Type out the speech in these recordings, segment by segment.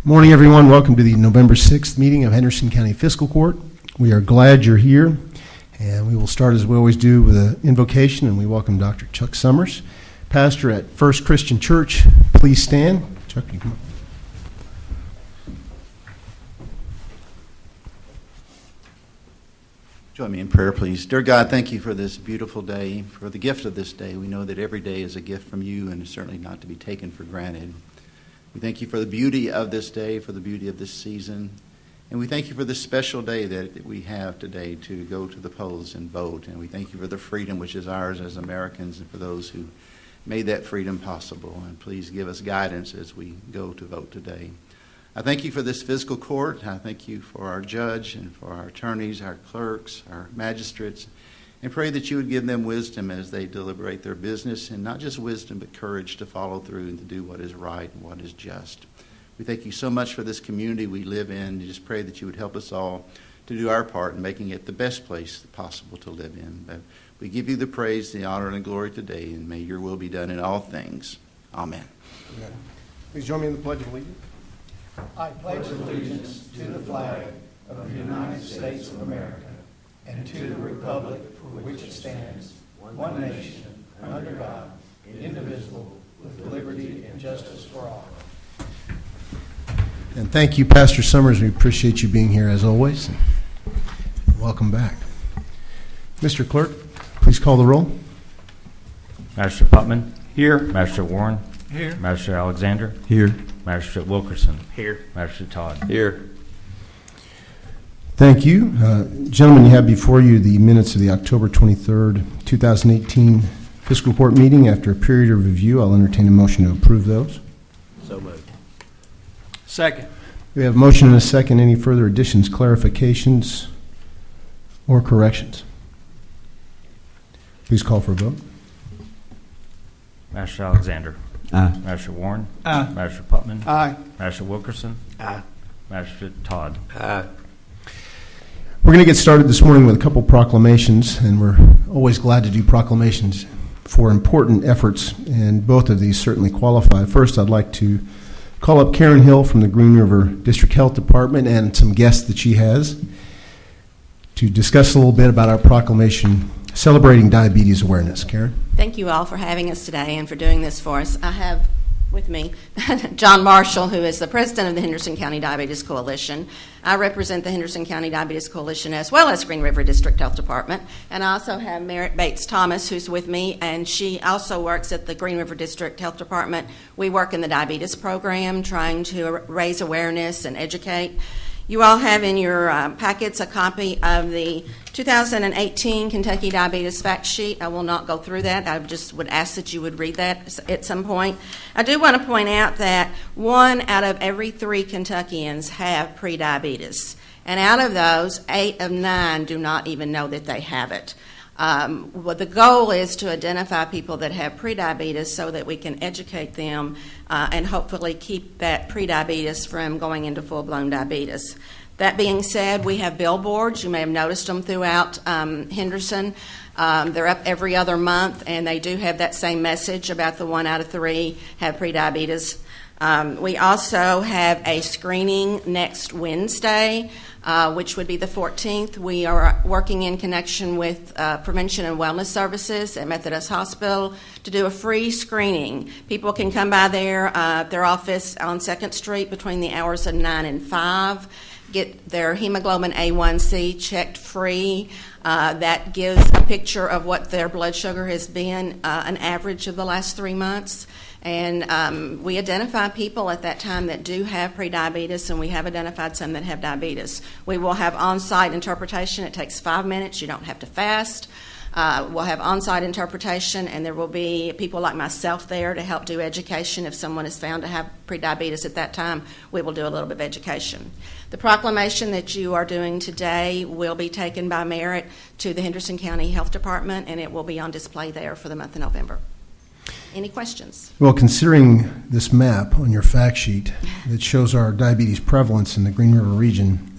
Morning, everyone. Welcome to the November 6th meeting of Henderson County Fiscal Court. We are glad you're here, and we will start as we always do with an invocation, and we welcome Dr. Chuck Summers, pastor at First Christian Church. Please stand. Chuck, you come up. Join me in prayer, please. Dear God, thank you for this beautiful day, for the gift of this day. We know that every day is a gift from you and is certainly not to be taken for granted. We thank you for the beauty of this day, for the beauty of this season. And we thank you for this special day that we have today to go to the polls and vote. And we thank you for the freedom which is ours as Americans and for those who made that freedom possible. And please give us guidance as we go to vote today. I thank you for this fiscal court. I thank you for our judge and for our attorneys, our clerks, our magistrates, and pray that you would give them wisdom as they deliberate their business, and not just wisdom, but courage to follow through and to do what is right and what is just. We thank you so much for this community we live in. We just pray that you would help us all to do our part in making it the best place possible to live in. But we give you the praise, the honor, and the glory today, and may your will be done in all things. Amen. Amen. Please join me in the Pledge of Allegiance. I pledge allegiance to the flag of the United States of America and to the republic for which it stands, one nation, under God, indivisible, with liberty and justice for all. And thank you, Pastor Summers. We appreciate you being here as always. Welcome back. Mr. Clerk, please call the roll. Magistrate Putman. Here. Magistrate Warren. Here. Magistrate Alexander. Here. Magistrate Wilkerson. Here. Magistrate Todd. Here. Thank you. Gentlemen, you have before you the minutes of the October 23rd, 2018 fiscal court meeting. After a period of review, I'll entertain a motion to approve those. So moved. Second. We have a motion and a second. Any further additions, clarifications, or corrections? Please call for a vote. Magistrate Alexander. Aye. Magistrate Warren. Aye. Magistrate Putman. Aye. Magistrate Wilkerson. Aye. Magistrate Todd. Aye. We're going to get started this morning with a couple proclamations, and we're always glad to do proclamations for important efforts, and both of these certainly qualify. First, I'd like to call up Karen Hill from the Green River District Health Department and some guests that she has to discuss a little bit about our proclamation celebrating diabetes awareness. Karen? Thank you all for having us today and for doing this for us. I have with me John Marshall, who is the president of the Henderson County Diabetes Coalition. I represent the Henderson County Diabetes Coalition as well as Green River District Health Department. And I also have Merritt Bates Thomas, who's with me, and she also works at the Green River District Health Department. We work in the diabetes program, trying to raise awareness and educate. You all have in your packets a copy of the 2018 Kentucky Diabetes Fact Sheet. I will not go through that. I just would ask that you would read that at some point. I do want to point out that 1 out of every 3 Kentuckians have prediabetes. And out of those, 8 of 9 do not even know that they have it. Well, the goal is to identify people that have prediabetes so that we can educate them and hopefully keep that prediabetes from going into full-blown diabetes. That being said, we have billboards. You may have noticed them throughout Henderson. They're up every other month, and they do have that same message about the 1 out of 3 have prediabetes. We also have a screening next Wednesday, which would be the 14th. We are working in connection with Prevention and Wellness Services at Methodist Hospital to do a free screening. People can come by their office on 2nd Street between the hours of 9 and 5, get their hemoglobin A1C checked free. That gives a picture of what their blood sugar has been, an average of the last 3 months. And we identify people at that time that do have prediabetes, and we have identified some that have diabetes. We will have on-site interpretation. It takes 5 minutes. You don't have to fast. We'll have on-site interpretation, and there will be people like myself there to help do education. If someone is found to have prediabetes at that time, we will do a little bit of education. The proclamation that you are doing today will be taken by Merritt to the Henderson County Health Department, and it will be on display there for the month of November. Any questions? Well, considering this map on your fact sheet that shows our diabetes prevalence in the Green River region,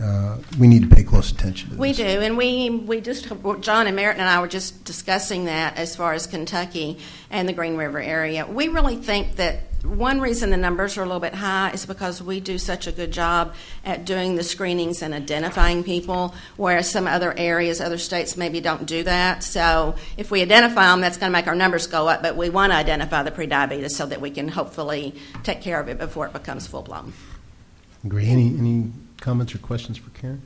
we need to pay close attention to this. We do, and we just, John and Merritt and I were just discussing that as far as Kentucky and the Green River area. We really think that one reason the numbers are a little bit high is because we do such a good job at doing the screenings and identifying people, whereas some other areas, other states maybe don't do that. So if we identify them, that's going to make our numbers go up, but we want to identify the prediabetes so that we can hopefully take care of it before it becomes full-blown. Great. Any comments or questions for Karen?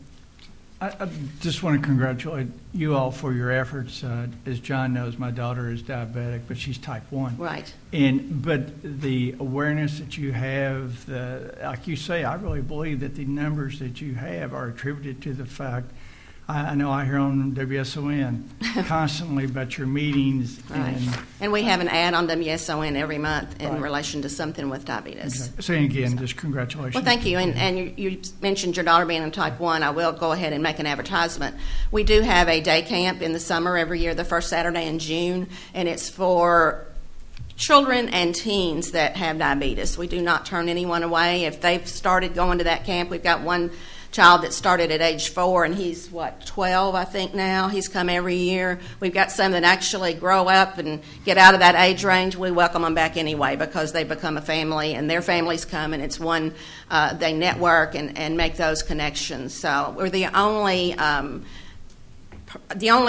I just want to congratulate you all for your efforts. As John knows, my daughter is diabetic, but she's type 1. Right. But the awareness that you have, like you say, I really believe that the numbers that you have are attributed to the fact, I know I hear on WSON constantly about your meetings. Right. And we have an ad on WSON every month in Right. relation to something with diabetes. Okay. So again, just congratulations. Well, thank you. And you mentioned your daughter being in type 1. I will go ahead and make an advertisement. We do have a day camp in the summer every year, the first Saturday in June, and it's for children and teens that have diabetes. We do not turn anyone away. If they've started going to that camp, we've got one child that started at age 4, and he's, 12, I think now. He's come every year. We've got some that actually grow up and get out of that age range. We welcome them back anyway because they become a family, and their families come, and it's one, they network and make those connections. So we're the only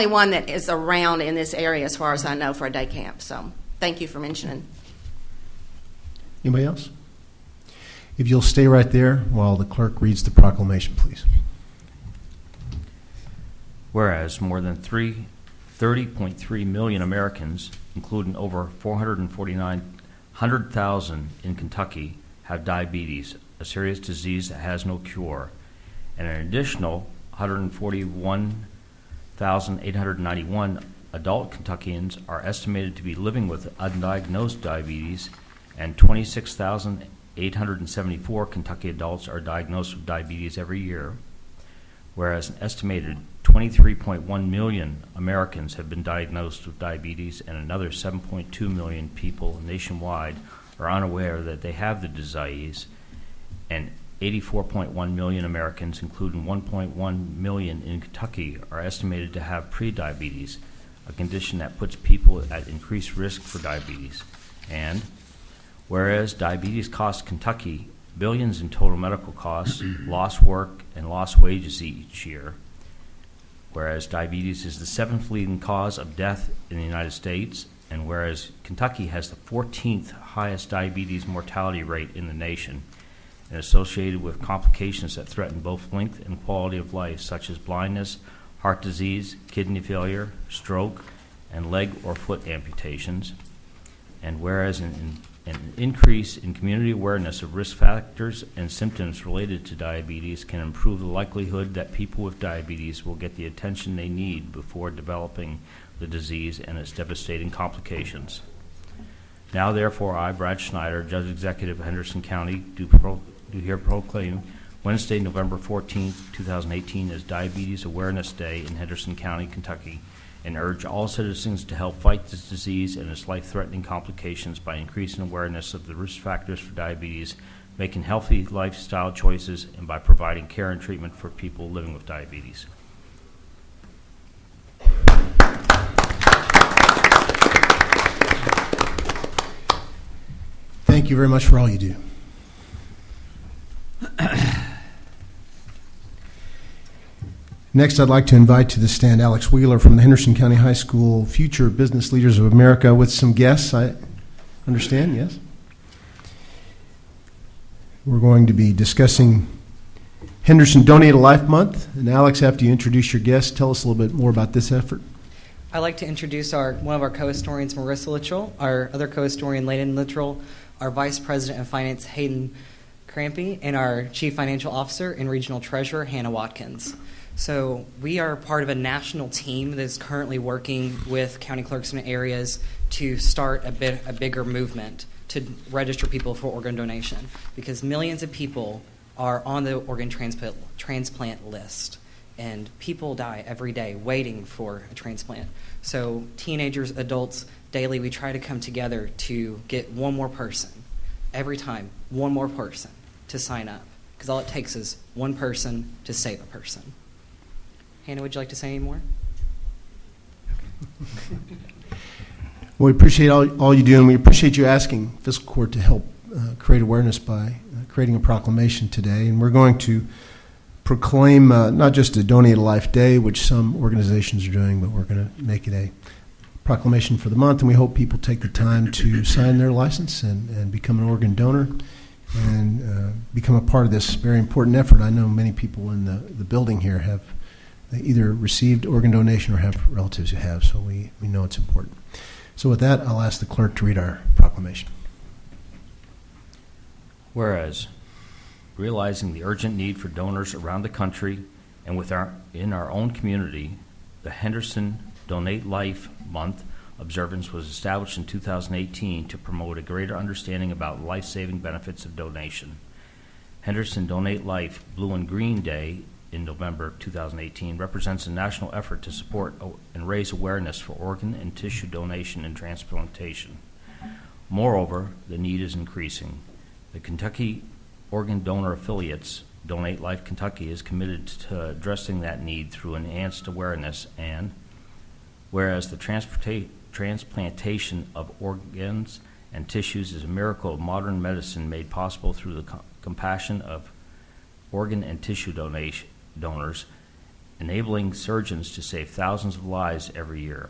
one that is around in this area as far as I know for a day camp. So thank you for mentioning. Anybody else? If you'll stay right there while the clerk reads the proclamation, please. Whereas more than 30.3 million Americans, including over 449,000 in Kentucky, have diabetes, a serious disease that has no cure, and an additional 141,891 adult Kentuckians are estimated to be living with undiagnosed diabetes, and 26,874 Kentucky adults are diagnosed with diabetes every year, whereas an estimated 23.1 million Americans have been diagnosed with diabetes, and another 7.2 million people nationwide are unaware that they have the disease, and 84.1 million Americans, including 1.1 million in Kentucky, are estimated to have prediabetes, a condition that puts people at increased risk for diabetes. And whereas diabetes costs Kentucky billions in total medical costs, lost work, and lost wages each year, whereas diabetes is the 7th leading cause of death in the United States, and whereas Kentucky has the 14th highest diabetes mortality rate in the nation, and associated with complications that threaten both length and quality of life, such as blindness, heart disease, kidney failure, stroke, and leg or foot amputations, and whereas an increase in community awareness of risk factors and symptoms related to diabetes can improve the likelihood that people with diabetes will get the attention they need before developing the disease and its devastating complications. Now, therefore, I, Brad Schneider, Judge Executive of Henderson County, do here proclaim Wednesday, November 14th, 2018 as Diabetes Awareness Day in Henderson County, Kentucky, and urge all citizens to help fight this disease and its life-threatening complications by increasing awareness of the risk factors for diabetes, making healthy lifestyle choices, and by providing care and treatment for people living with diabetes. Thank you very much for all you do. Next, I'd like to invite to the stand Alex Wheeler from the Henderson County High School Future Business Leaders of America with some guests, I understand, yes? We're going to be discussing Henderson Donate a Life Month. And Alex, after you introduce your guests, tell us a little bit more about this effort. I'd like to introduce one of our co-historians, Marissa Littrell, our other co-historian, Layden Littrell, our Vice President of Finance, Hayden Crampy, and our Chief Financial Officer and Regional Treasurer, Hannah Watkins. So we are part of a national team that is currently working with county clerks in areas to start a bigger movement to register people for organ donation, because millions of people are on the organ transplant list, and people die every day waiting for a transplant. So teenagers, adults, daily we try to come together to get one more person, every time, one more person to sign up, because all it takes is one person to save a person. Hannah, would you like to say any more? Well, we appreciate all you do, and we appreciate you asking Fiscal Court to help create awareness by creating a proclamation today. And we're going to proclaim not just a Donate a Life Day, which some organizations are doing, but we're going to make it a proclamation for the month, and we hope people take the time to sign their license and become an organ donor and become a part of this very important effort. I know many people in the building here have either received organ donation or have relatives who have, so we know it's important. So with that, I'll ask the clerk to read our proclamation. Whereas, realizing the urgent need for donors around the country and in our own community, the Henderson Donate Life Month observance was established in 2018 to promote a greater understanding about life-saving benefits of donation. Henderson Donate Life Blue and Green Day in November 2018 represents a national effort to support and raise awareness for organ and tissue donation and transplantation. Moreover, the need is increasing. The Kentucky Organ Donor Affiliates, Donate Life Kentucky, is committed to addressing that need through enhanced awareness, and whereas the transplantation of organs and tissues is a miracle of modern medicine made possible through the compassion of organ and tissue donors, enabling surgeons to save thousands of lives every year.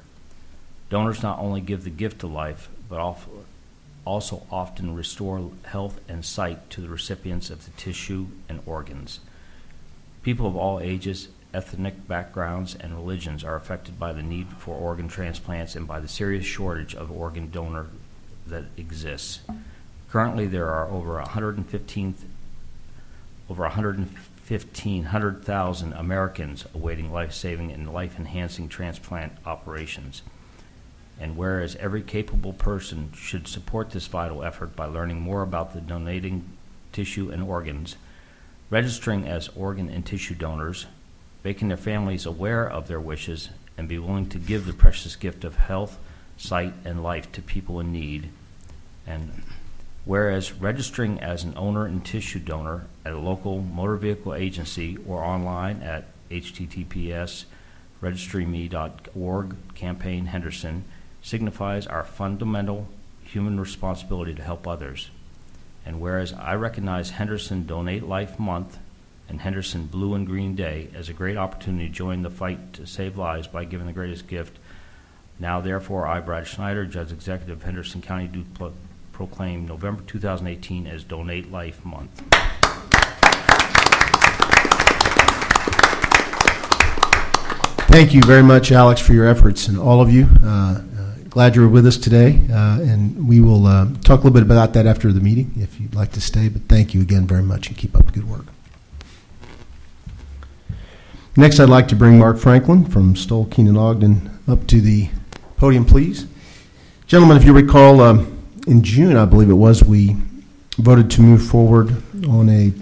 Donors not only give the gift of life, but also often restore health and sight to the recipients of the tissue and organs. People of all ages, ethnic backgrounds, and religions are affected by the need for organ transplants and by the serious shortage of organ donor that exists. Currently, there are over 1,500,000 Americans awaiting life-saving and life-enhancing transplant operations. And whereas every capable person should support this vital effort by learning more about the donating tissue and organs, registering as organ and tissue donors, making their families aware of their wishes, and be willing to give the precious gift of health, sight, and life to people in need. And whereas registering as an owner and tissue donor at a local motor vehicle agency or online at https://registreme.org campaign Henderson signifies our fundamental human responsibility to help others. And whereas I recognize Henderson Donate Life Month and Henderson Blue and Green Day as a great opportunity to join the fight to save lives by giving the greatest gift, now therefore I, Brad Schneider, Judge Executive of Henderson County, do proclaim November 2018 as Donate Life Month. Thank you very much, Alex, for your efforts, and all of you. Glad you were with us today, and we will talk a little bit about that after the meeting if you'd like to stay, but thank you again very much, and keep up the good work. Next, I'd like to bring Mark Franklin from Stoll, Keenan, Ogden up to the podium, please. Gentlemen, if you recall, in June, I believe it was, we voted to move forward on a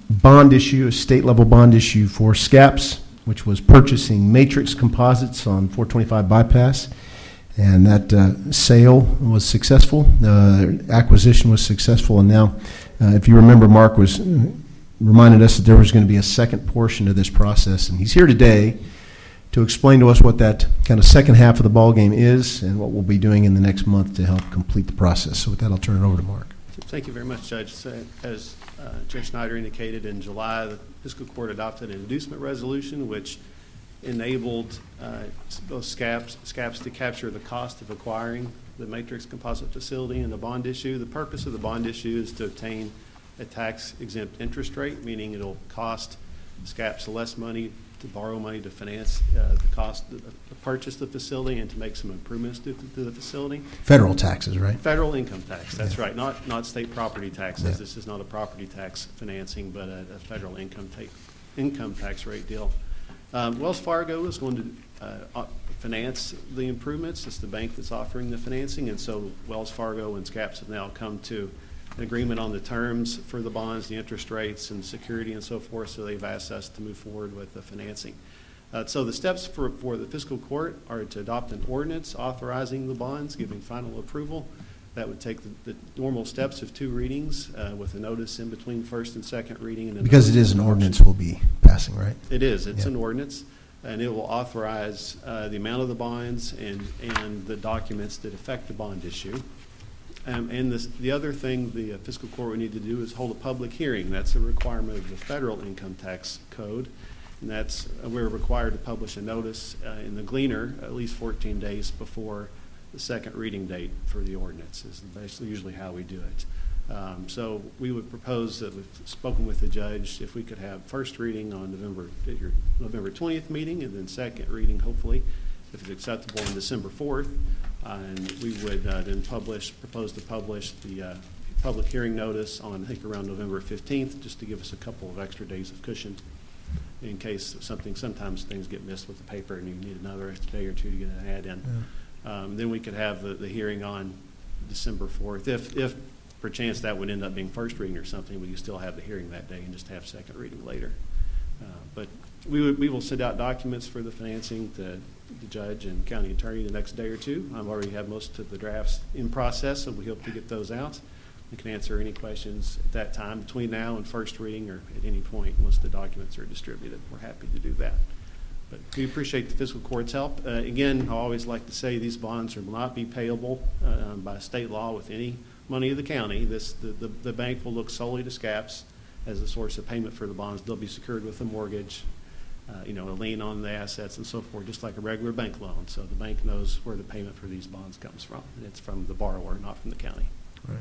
bond issue, a state-level bond issue for SCAPS, which was purchasing Matrix Composites on 425 Bypass. And that sale was successful, acquisition was successful, and now, if you remember, Mark was reminded us that there was going to be a second portion of this process, and he's here today to explain to us what that kind of second half of the ballgame is and what we'll be doing in the next month to help complete the process. So with that, I'll turn it over to Mark. Thank you very much, Judge. As Judge Schneider indicated, in July, the Fiscal Court adopted an inducement resolution which enabled both SCAPS to capture the cost of acquiring the Matrix Composite facility and the bond issue. The purpose of the bond issue is to obtain a tax-exempt interest rate, meaning it'll cost SCAPS less money to borrow money to finance the cost to purchase the facility and to make some improvements to the facility. Federal taxes, right? Federal income tax, that's Yeah. right, not state property taxes. Yeah. This is not a property tax financing, but a federal income tax rate deal. Wells Fargo is going to finance the improvements. It's the bank that's offering the financing, and so Wells Fargo and SCAPS have now come to an agreement on the terms for the bonds, the interest rates, and security and so forth, so they've asked us to move forward with the financing. So the steps for the fiscal court are to adopt an ordinance authorizing the bonds, giving final approval. That would take the normal steps of 2 readings with a notice in between first and second reading. And Because it is an ordinance we'll be passing, right? It is. It's Yeah. an ordinance, and it will authorize the amount of the bonds and the documents that affect the bond issue. And the other thing the fiscal court would need to do is hold a public hearing. That's a requirement of the federal income tax code. And that's, we're required to publish a notice in the Gleaner at least 14 days before the second reading date for the ordinance is basically usually how we do it. So we would propose that we've spoken with the judge if we could have first reading on your November 20th meeting, and then second reading, hopefully, if it's acceptable, on December 4th. And we would then propose to publish the public hearing notice on, I think, around November 15th, just to give us a couple of extra days of cushion in case sometimes things get missed with the paper and you need another extra day or two to get an ad in. Yeah. Then we could have the hearing on December 4th. If perchance that would end up being first reading or something, we could still have the hearing that day and just have second reading later. But we will send out documents for the financing to the judge and county attorney the next day or two. I've already had most of the drafts in process, so we hope to get those out. We can answer any questions at that time between now and first reading, or at any point once the documents are distributed. We're happy to do that. But we appreciate the fiscal court's help. Again, I always like to say these bonds will not be payable by state law with any money of the county. The bank will look solely to SCAPS as a source of payment for the bonds. They'll be secured with a mortgage, a lien on the assets and so forth, just like a regular bank loan. So the bank knows where the payment for these bonds comes from. And it's from the borrower, not from the county. Right.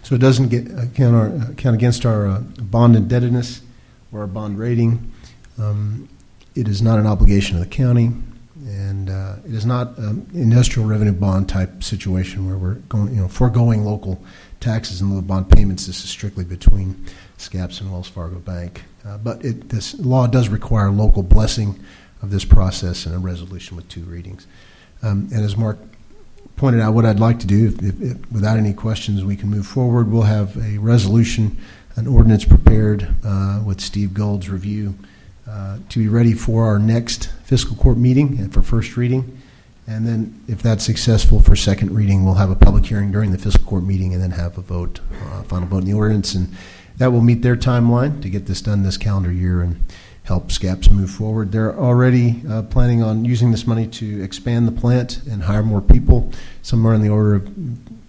So it doesn't count against our bond indebtedness or our bond rating. It is not an obligation of the county, and it is not an industrial revenue bond type situation where we're going, foregoing local taxes and lieu of bond payments. This is strictly between SCAPS and Wells Fargo Bank. But this law does require local blessing of this process and a resolution with 2 readings. And as Mark pointed out, what I'd like to do, if without any questions, we can move forward. We'll have a resolution, an ordinance prepared with Steve Gold's review to be ready for our next fiscal court meeting and for first reading. And then if that's successful for second reading, we'll have a public hearing during the fiscal court meeting and then have a vote, final vote in the ordinance. And that will meet their timeline to get this done this calendar year and help SCAPS move forward. They're already planning on using this money to expand the plant and hire more people. Some are in the order of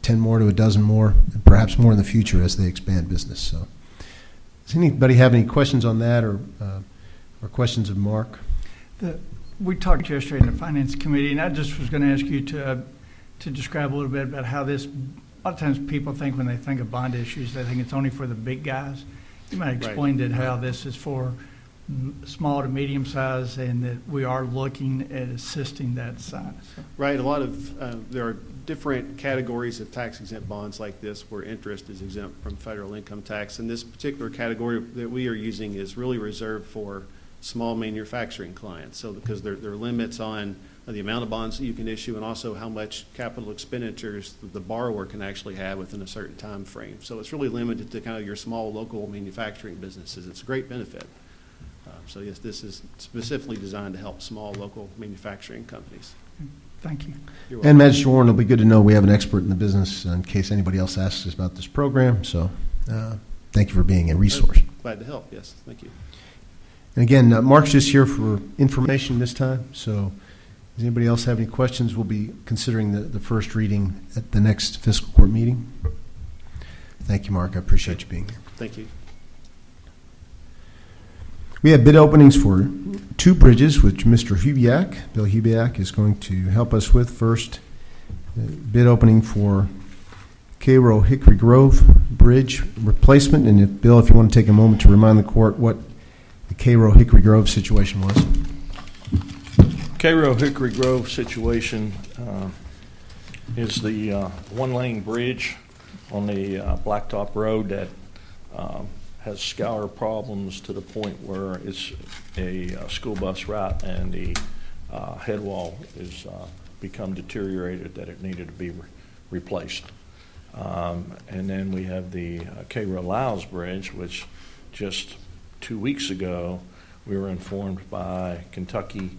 10 more to a dozen more, and perhaps more in the future as they expand business. So, does anybody have any questions on that or questions of Mark? We talked yesterday in the Finance Committee, and I just was going to ask you to describe a little bit about how this. A lot of times people think when they think of bond issues, they think it's only for the big guys. You might explain that how this is for small to medium size, and that we are looking at assisting that size. Right. A lot of there are different categories of tax-exempt bonds like this where interest is exempt from federal income tax. And this particular category that we are using is really reserved for small manufacturing clients. So because there are limits on the amount of bonds that you can issue and also how much capital expenditures the borrower can actually have within a certain time frame. So it's really limited to kind of your small local manufacturing businesses. It's a great benefit. So yes, this is specifically designed to help small local manufacturing companies. Thank you. You're welcome. And Magistrate Warren, it'll be good to know we have an expert in the business in case anybody else asks us about this program. So thank you for being a resource. Glad to help. Yes, thank you. And again, Mark's just here for information this time. So does anybody else have any questions? We'll be considering the first reading at the next fiscal court meeting. Thank you, Mark. I appreciate you being here. Thank you. We have bid openings for 2 bridges, which Mr. Bill Hubiak, is going to help us with. First, bid opening for Cairo Hickory Grove Bridge replacement. And Bill, if you want to take a moment to remind the court what the Cairo Hickory Grove situation was. Cairo Hickory Grove situation is the one-lane bridge on the Blacktop Road that has scour problems to the point where it's a school bus route, and the head wall is become deteriorated that it needed to be replaced. And then we have the Cairo Laos Bridge, which just 2 weeks ago we were informed by Kentucky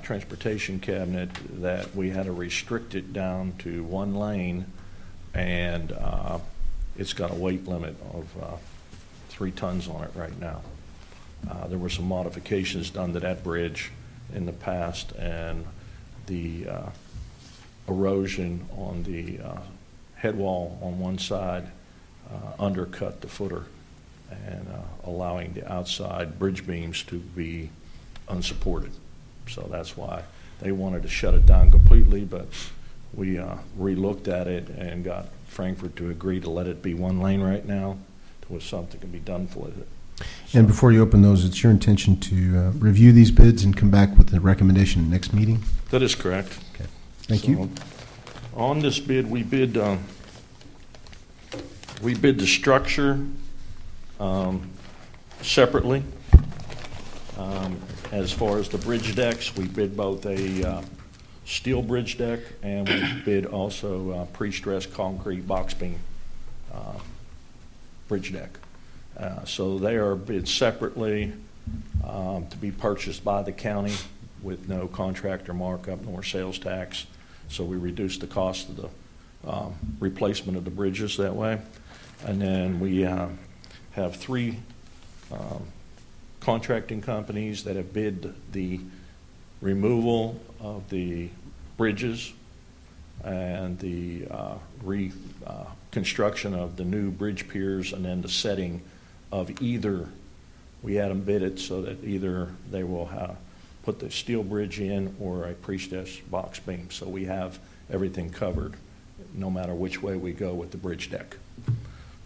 Transportation Cabinet that we had to restrict it down to 1 lane, and it's got a weight limit of 3 tons on it right now. There were some modifications done to that bridge in the past, and the erosion on the head wall on one side undercut the footer and allowing the outside bridge beams to be unsupported. So that's why they wanted to shut it down completely, but we re-looked at it and got Frankfurt to agree to let it be one lane right now until something can be done with it. And before you open those, it's your intention to review these bids and come back with a recommendation next meeting? That is correct. Okay. Thank you. On this bid, we bid the structure separately. As far as the bridge decks, we bid both a steel bridge deck and we bid also pre-stressed concrete box beam bridge deck. So they are bid separately to be purchased by the county with no contractor markup nor sales tax. So we reduce the cost of the replacement of the bridges that way. And then we have three contracting companies that have bid the removal of the bridges and the reconstruction of the new bridge piers and then the setting of either. We had them bid it so that either they will put the steel bridge in or a pre-stressed box beam. So we have everything covered no matter which way we go with the bridge deck.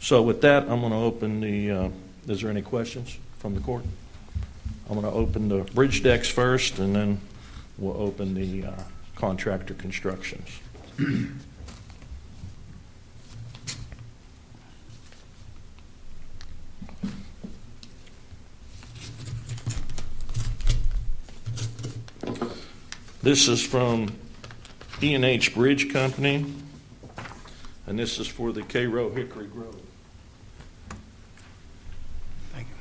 So with that, I'm going to open the, is there any questions from the court? I'm going to open the bridge decks first and then we'll open the contractor constructions. This is from E&H Bridge Company, and this is for the Cairo Hickory Grove. Thank you.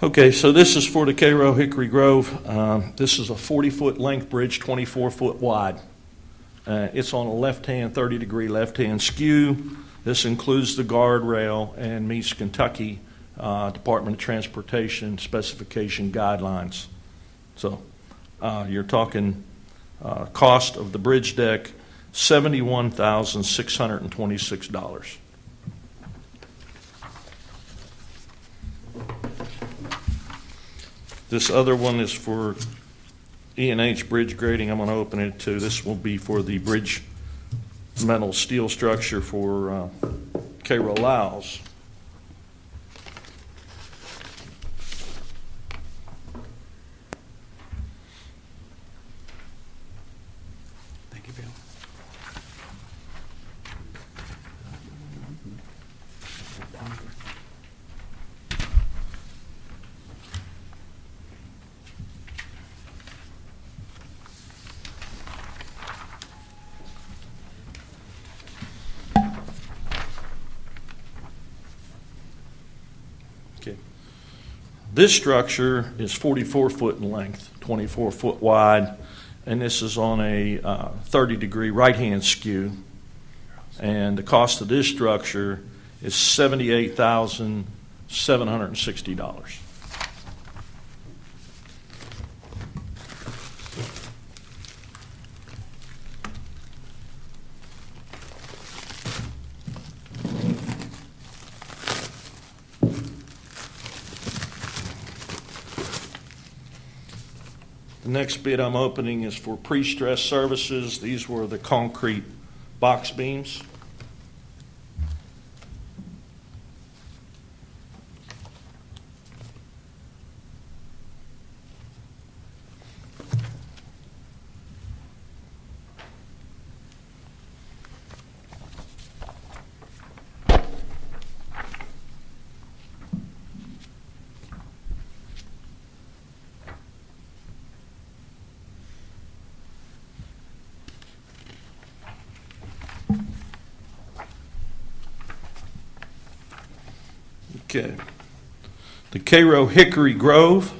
Okay, so this is for the Cairo Hickory Grove. This is a 40-foot length bridge, 24-foot wide. It's on a left-hand, 30-degree left-hand skew. This includes the guardrail and meets Kentucky Department of Transportation specification guidelines. So you're talking cost of the bridge deck, $71,626. This other one is for E&H Bridge Grading. I'm going to open it too. This will be for the bridge metal steel structure for Cairo Laos. Thank you, Bill. Okay. This structure is 44 foot in length, 24 foot wide, and this is on a 30-degree right-hand skew. And the cost of this structure is $78,760. The next bid I'm opening is for pre-stressed services. These were the concrete box beams. Okay. The Cairo Hickory Grove.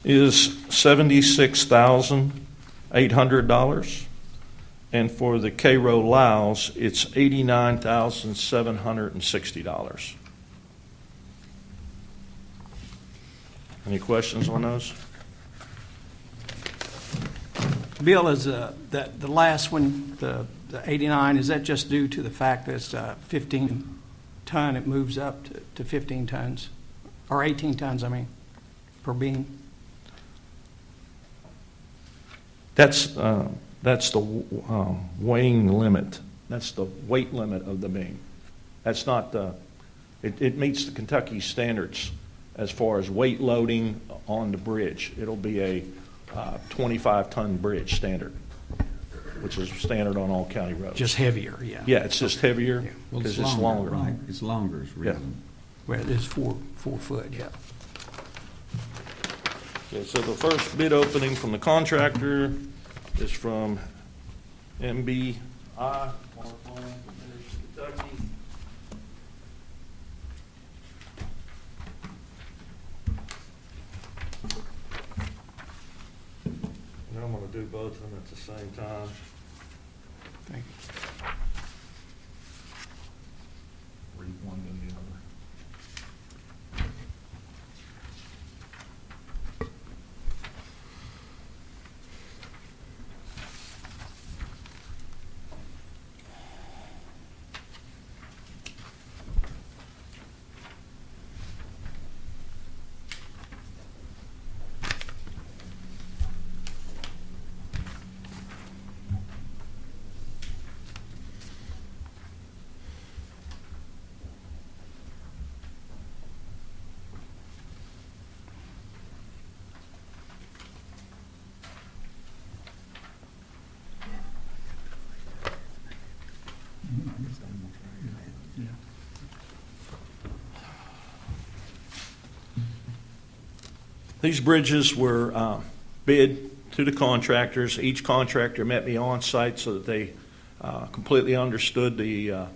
is $76,800. And for the Cairo Laos, it's $89,760. Any questions on those? Bill, is the last one, the 89, is that just due to the fact that it's 15 ton, it moves up to 15 tons, or 18 tons, I mean, per beam? That's the weighing limit. That's the weight limit of the beam. That's not the, it meets the Kentucky standards as far as weight loading on the bridge. It'll be a 25-ton bridge standard, which is standard on all county roads. Just heavier, yeah. Yeah, it's just heavier Well, because it's longer. right? It's longer is reason. Well, it is 4 foot, yeah. Okay, so the first bid opening from the contractor is from MBI, Kentucky. And I'm going to do both of them at the same time. Thank you. Read one then the other. These bridges were bid to the contractors. Each contractor met me on site so that they completely understood the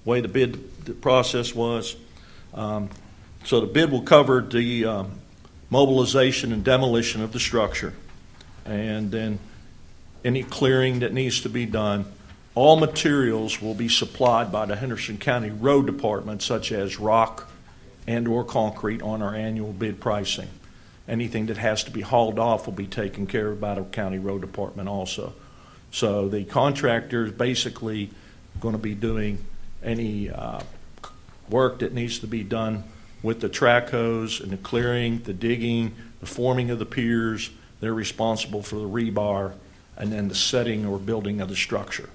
way the process was. So the bid will cover the mobilization and demolition of the structure, and then any clearing that needs to be done. All materials will be supplied by the Henderson County Road Department, such as rock and or concrete on our annual bid pricing. Anything that has to be hauled off will be taken care of by the County Road Department also. So the contractor is basically going to be doing any work that needs to be done with the track hose and the clearing, the digging, the forming of the piers. They're responsible for the rebar and then the setting or building of the structure.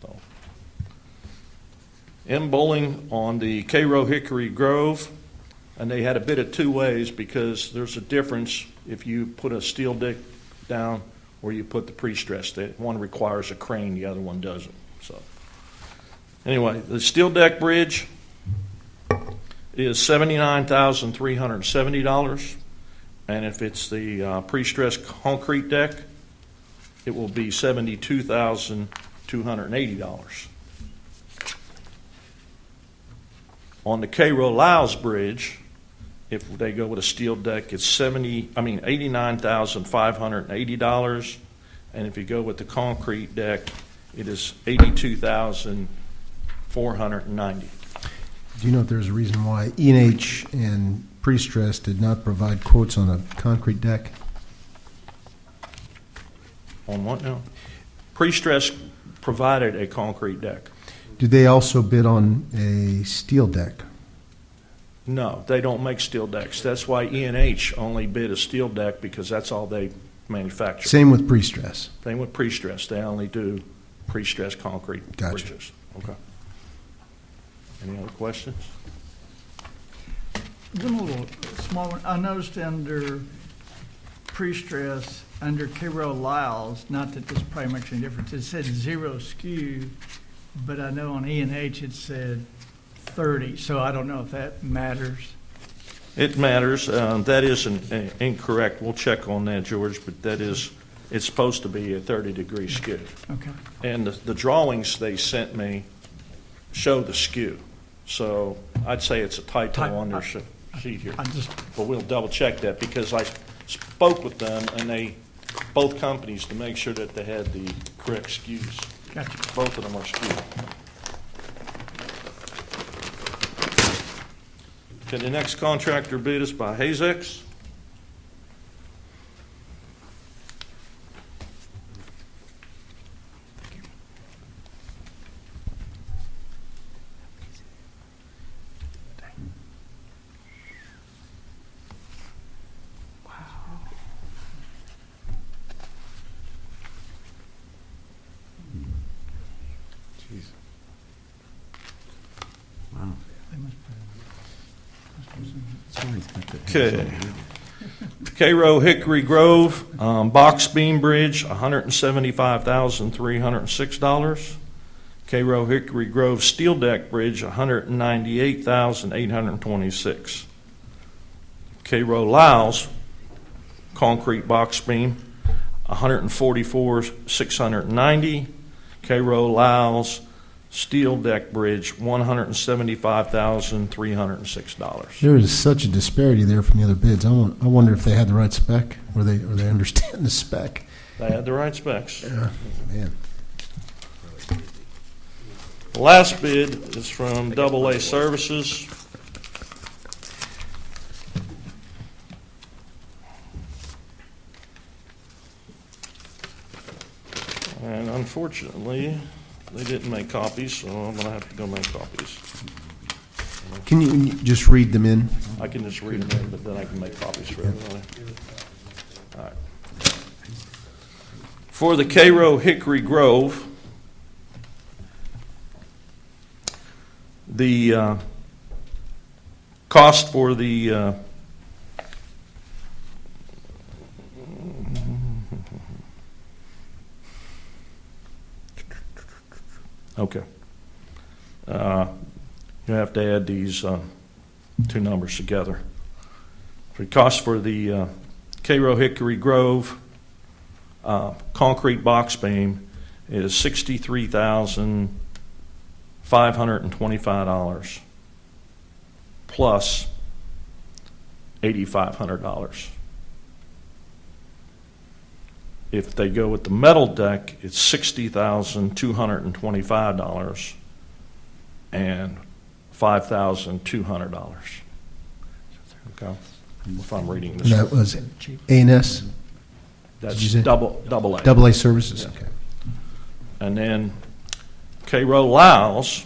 So, M. Bowling on the Cairo Hickory Grove. And they had a bid it two ways because there's a difference if you put a steel deck down or you put the pre-stressed. One requires a crane, the other one doesn't. So anyway, the steel deck bridge is $79,370. And if it's the pre-stressed concrete deck, it will be $72,280. On the Cairo Laos Bridge, if they go with a steel deck, it's $89,580, and if you go with the concrete deck, it is $82,490. Do you know if there's a reason why E&H and Pre-Stress did not provide quotes on a concrete deck? On what now? Pre-stress provided a concrete deck. Did they also bid on a steel deck? No, they don't make steel decks. That's why E&H only bid a steel deck because that's all they manufacture. Same with Pre-Stress. Same with pre-stress. They only do pre-stressed concrete Gotcha. bridges. Okay. Any other questions? One little small one. I noticed under pre-stress, under Cairo Laos, not that this probably makes any difference, it said 0 SKU, but I know on E&H it said 30, so I don't know if that matters. It matters. That is incorrect. We'll check on that, George, but it's supposed to be a 30-degree skew. Okay. And the drawings they sent me show the skew. So I'd say it's a typo on their sheet here. I just, But we'll double check that because spoke with them, and both companies, to make sure that they had the correct SKUs. Gotcha. Both of them are skewed. Okay, the next contractor bid is by Hazex. Wow. They must Somebody's got that. Okay. Cairo Hickory Grove, box beam bridge, $175,306. Cairo Hickory Grove steel deck bridge, $198,826. Cairo Lyles concrete box beam, $144,690. Cairo Lyles steel deck bridge, $175,306. There is such a disparity there from the other bids. I wonder if they had the right spec, or they understand the spec. They had the right specs. Yeah, man. The last bid is from AA Services. And unfortunately, they didn't make copies, so I'm going to have to go make copies. Can you just read them in? I can just read them in, but then I can make copies for everybody. All right. For the Cairo Hickory Grove, the cost for the okay. You have to add these two numbers together. The cost for the Cairo Hickory Grove concrete box beam is $63,525 plus $8,500. If they go with the metal deck, it's $60,225 and $5,200. Okay, if I'm reading this. That was A&S, That's did you say? double A. AA Services. Yeah. Okay. And then Cairo Lyles,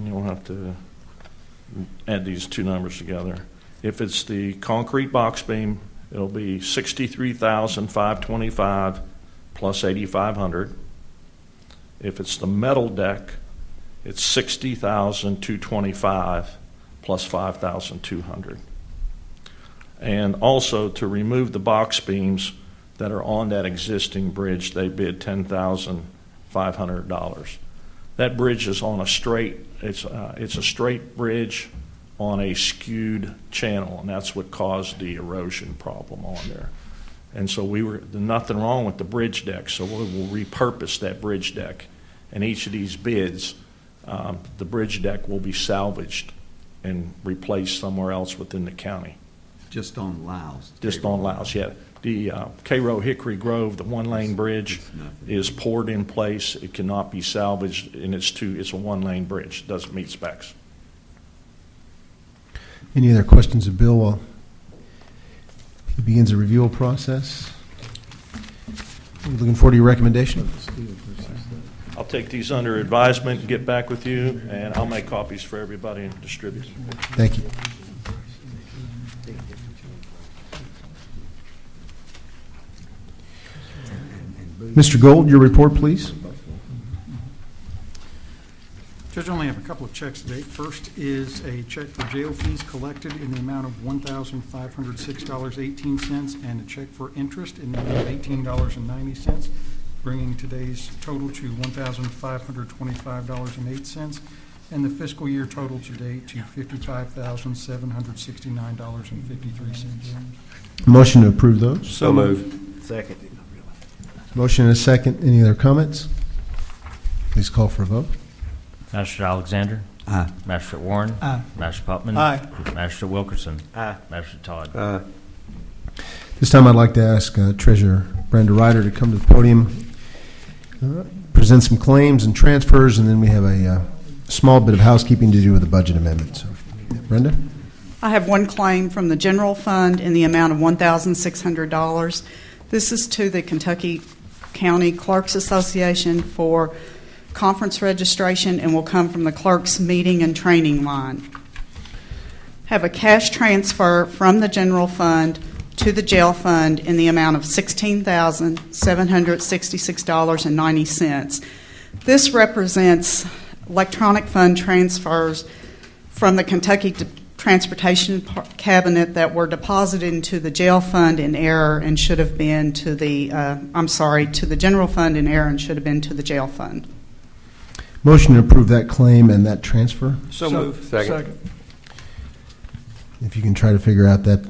you'll have to add these two numbers together. If it's the concrete box beam, it'll be $63,525 plus $8,500. If it's the metal deck, it's $60,225 plus $5,200. And also to remove the box beams that are on that existing bridge, they bid $10,500. That bridge is on a straight. It's a straight bridge on a skewed channel, and that's what caused the erosion problem on there. And so there's nothing wrong with the bridge deck, so we'll repurpose that bridge deck. And each of these bids, the bridge deck will be salvaged and replaced somewhere else within the county. Just on Lyles. Just on Lyles, yeah. The Cairo Hickory Grove, the one-lane bridge, is poured in place. It cannot be salvaged, and it's a one-lane bridge. It doesn't meet specs. Any other questions of Bill while he begins the review process? We're looking forward to your recommendation. I'll take these under advisement and get back with you, and I'll make copies for everybody and distribute. Thank you. Mr. Gold, your report, please. Judge, I only have a couple of checks today. First is a check for jail fees collected in the amount of $1,506.18 and a check for interest in the amount of $18.90, bringing today's total to $1,525.08 and the fiscal year total to date to $55,769.53. Motion to approve those. So moved. Second. Motion and a second. Any other comments? Please call for a vote. Magistrate Alexander. Aye. Magistrate Warren. Aye. Magistrate Putman. Aye. Magistrate Wilkerson. Aye. Magistrate Todd. Aye. This time I'd like to ask Treasurer Brenda Ryder to come to the podium, present some claims and transfers, and then we have a small bit of housekeeping to do with the budget amendment. So, Brenda? I have one claim from the general fund in the amount of $1,600. This is to the Kentucky County Clerks Association for conference registration and will come from the clerk's meeting and training line. Have a cash transfer from the general fund to the jail fund in the amount of $16,766.90. This represents electronic fund transfers from the Kentucky Transportation Cabinet that were deposited into the jail fund in error and should have been to the, to the general fund in error and should have been to the jail fund. Motion to approve that claim and that transfer. So moved. Second. If you can try to figure out that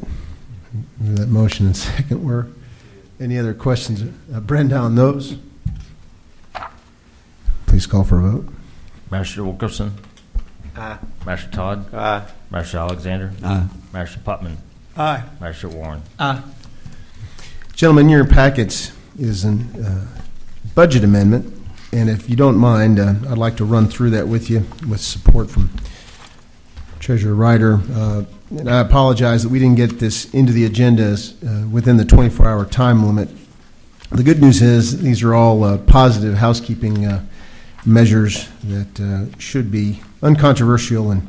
motion and second were. Any other questions? Brenda, on those? Please call for a vote. Master Wilkerson. Aye. Master Todd. Aye. Master Alexander. Aye. Master Putman. Aye. Master Warren. Aye. Gentlemen, in your packets is a budget amendment, and if you don't mind, I'd like to run through that with you with support from Treasurer Ryder. And I apologize that we didn't get this into the agendas within the 24-hour time limit. The good news is these are all positive housekeeping measures that should be uncontroversial and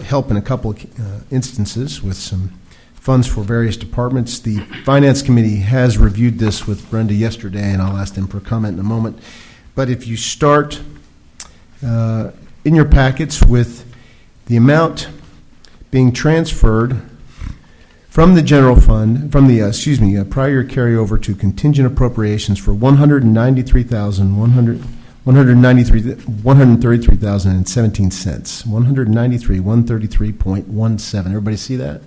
help in a couple of instances with some funds for various departments. The Finance Committee has reviewed this with Brenda yesterday, and I'll ask them for comment in a moment. But if you start in your packets with the amount being transferred from the general fund, from the prior year carryover to contingent appropriations for $133,17. $133,133.17. Everybody see that?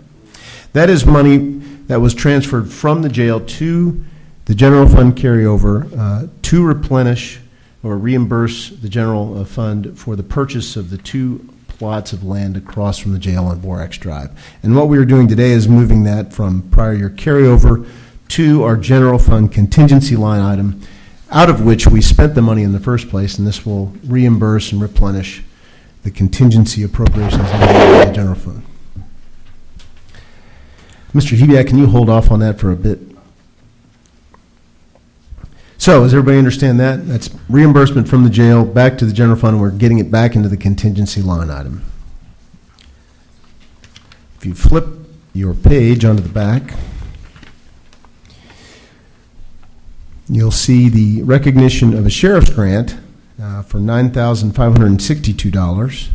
That is money that was transferred from the jail to the general fund carryover to replenish or reimburse the general fund for the purchase of the 2 plots of land across from the jail on Borax Drive. And what we are doing today is moving that from prior year carryover to our general fund contingency line item, out of which we spent the money in the first place, and this will reimburse and replenish the contingency appropriations line of the general fund. Mr. Hebiak, can you hold off on that for a bit? So, does everybody understand that? That's reimbursement from the jail back to the general fund, and we're getting it back into the contingency line item. If you flip your page onto the back, you'll see the recognition of a sheriff's grant for $9,562.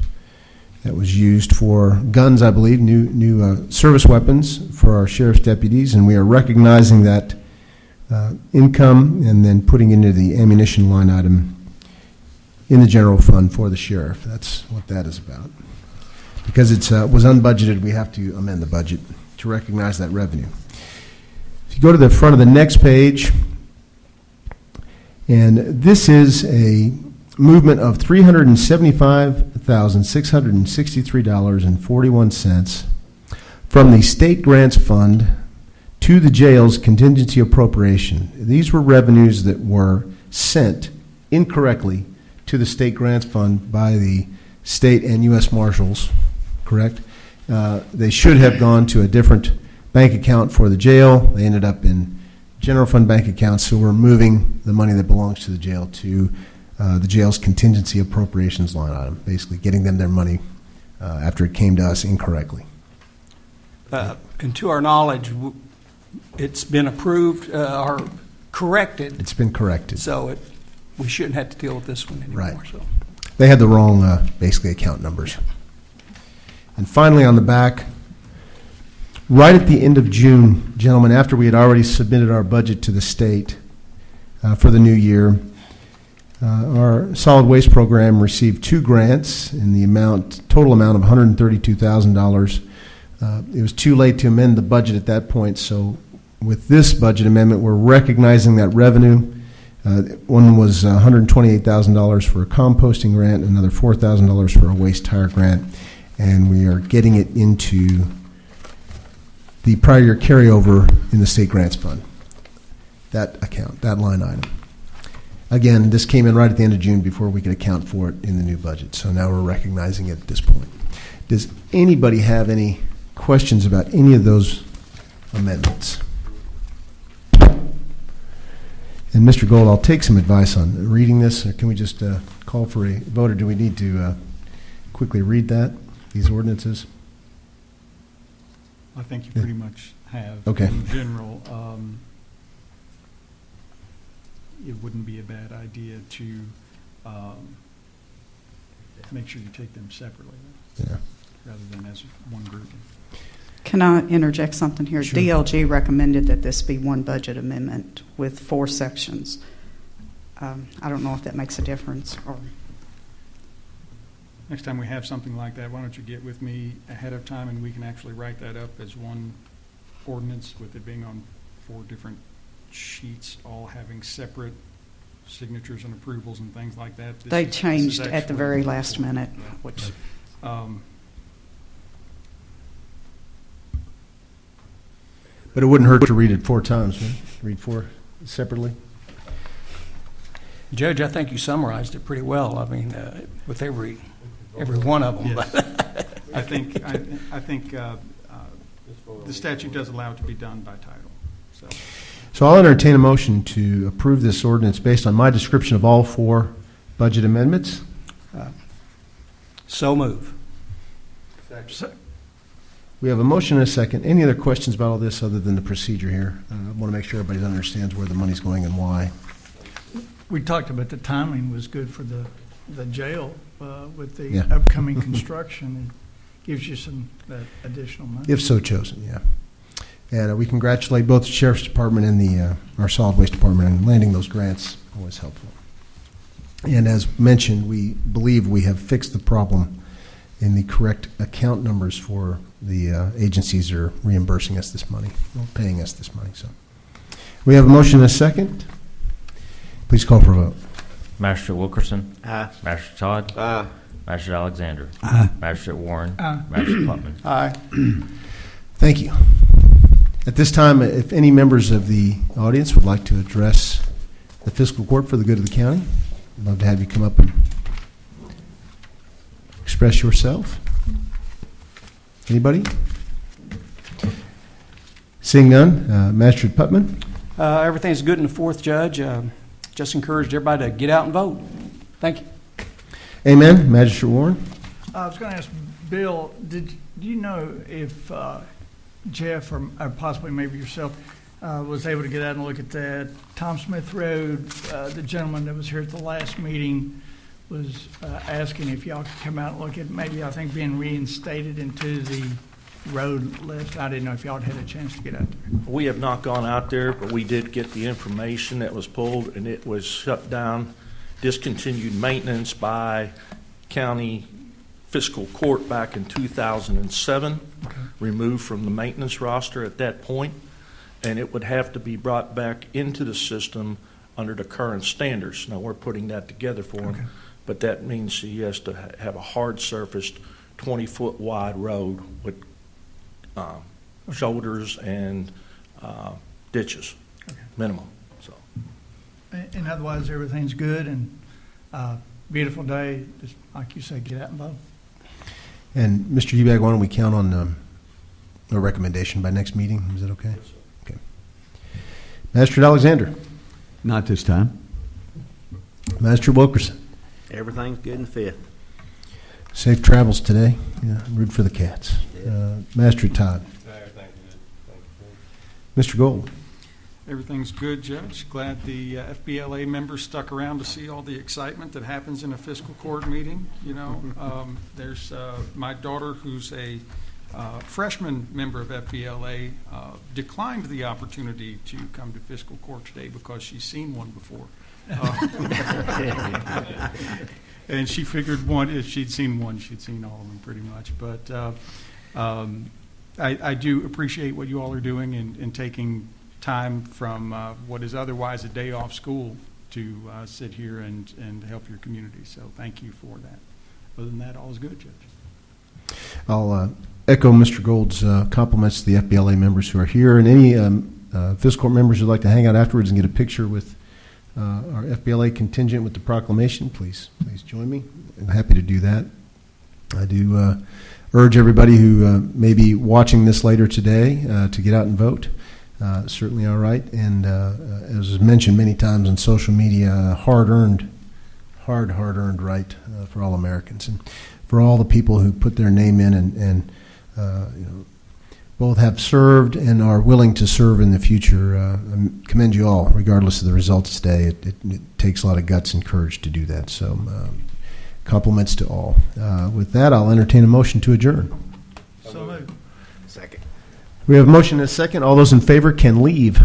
That was used for guns, I believe, new service weapons for our sheriff's deputies, and we are recognizing that income and then putting into the ammunition line item in the general fund for the sheriff. That's what that is about. Because it was unbudgeted, we have to amend the budget to recognize that revenue. If you go to the front of the next page, and this is a movement of $375,663.41 from the state grants fund to the jail's contingency appropriation. These were revenues that were sent incorrectly to the state grants fund by the state and U.S. Marshals, correct? They should have gone to a different bank account for the jail. They ended up in general fund bank accounts, so we're moving the money that belongs to the jail to the jail's contingency appropriations line item, basically getting them their money after it came to us incorrectly. And to our knowledge, it's been approved or corrected, It's been corrected. so we shouldn't have to deal with this one anymore. Right. So. They had the wrong, basically, account numbers. And finally, on the back, right at the end of June, gentlemen, after we had already submitted our budget to the state for the new year, our solid waste program received 2 grants in the total amount of $132,000. It was too late to amend the budget at that point, so with this budget amendment, we're recognizing that revenue. One was $128,000 for a composting grant, another $4,000 for a waste tire grant, and we are getting it into the prior year carryover in the state grants fund. That account, that line item. Again, this came in right at the end of June before we could account for it in the new budget, so now we're recognizing it at this point. Does anybody have any questions about any of those amendments? And Mr. Gold, I'll take some advice on reading this. Or can we just call for a vote, or do we need to quickly read these ordinances? I think you pretty much have. Okay. In general, it wouldn't be a bad idea to make sure you take them separately, Yeah. rather than as one group. Can I interject something here? Sure. DLG recommended that this be one budget amendment with 4 sections. I don't know if that makes a difference. Or Next time we have something like that, why don't you get with me ahead of time and we can actually write that up as one ordinance with it being on 4 different sheets, all having separate signatures and approvals and things like that. They changed at the very last minute, which But it wouldn't hurt to read it 4 times, right? Read 4 separately. Judge, I think you summarized it pretty well. I mean, with every one of them. Yes. I think the statute does allow it to be done by title. So I'll entertain a motion to approve this ordinance based on my description of all 4 budget amendments. So move. We have a motion and a second. Any other questions about all this other than the procedure here? I want to make sure everybody understands where the money's going and why. We talked about the timing was good for the jail with the Yeah. upcoming construction. It gives you some additional money. If so chosen, yeah. And we congratulate both the Sheriff's Department and our Solid Waste Department on landing those grants. Always helpful. And as mentioned, we believe we have fixed the problem in the correct account numbers for the agencies that are reimbursing us this money, or paying us this money. So we have a motion and a second. Please call for a vote. Magistrate Wilkerson. Aye. Magistrate Todd. Aye. Magistrate Alexander. Aye. Magistrate Warren. Aye. Magistrate Putman. Aye. Thank you. At this time, if any members of the audience would like to address the fiscal court for the good of the county, I'd love to have you come up and express yourself. Anybody? Seeing none, Magistrate Putman. Everything's good in the 4th, Judge. Just encouraged everybody to get out and vote. Thank you. Amen. Magistrate Warren. I was going to ask Bill, do you know if Jeff or possibly maybe yourself was able to get out and look at that Tom Smith Road? The gentleman that was here at the last meeting was asking if y'all could come out and look at maybe, I think, being reinstated into the road list. I didn't know if y'all had a chance to get out there. We have not gone out there, but we did get the information that was pulled, and it was shut down, discontinued maintenance by county fiscal court back in 2007, removed from the maintenance roster at that point, and it would have to be brought back into the system under the current standards. Now, we're putting that together for him, but that means he has to have a hard-surfaced 20-foot wide road with shoulders and ditches, minimum. So, And otherwise, everything's good and beautiful day. Just like you say, get out and vote. And Mr. Ebag, why don't we count on a recommendation by next meeting? Is that okay? Yes, sir. Okay. Magistrate Alexander. Not this time. Magistrate Wilkerson. Everything's good in the 5th. Safe travels today. Yeah, root for the cats. Magistrate Todd. Mr. Gold. Everything's good, Judge. Glad the FBLA members stuck around to see all the excitement that happens in a fiscal court meeting. You know, there's my daughter, who's a freshman member of FBLA, declined the opportunity to come to fiscal court today because she's seen one before. And she figured if she'd seen one, she'd seen all of them pretty much. But I do appreciate what you all are doing in taking time from what is otherwise a day off school to sit here and help your community. So thank you for that. Other than that, all is good, Judge. I'll echo Mr. Gold's compliments to the FBLA members who are here, and any Fiscal members who'd like to hang out afterwards and get a picture with our FBLA contingent with the proclamation, please join me. I'm happy to do that. I do urge everybody who may be watching this later today to get out and vote. Certainly all right. And as was mentioned many times on social media, hard-earned right for all Americans. And for all the people who put their name in and both have served and are willing to serve in the future, I commend you all, regardless of the results today. It takes a lot of guts and courage to do that. So compliments to all. With that, I'll entertain a motion to adjourn. So moved. Second. We have a motion and a second. All those in favor can leave.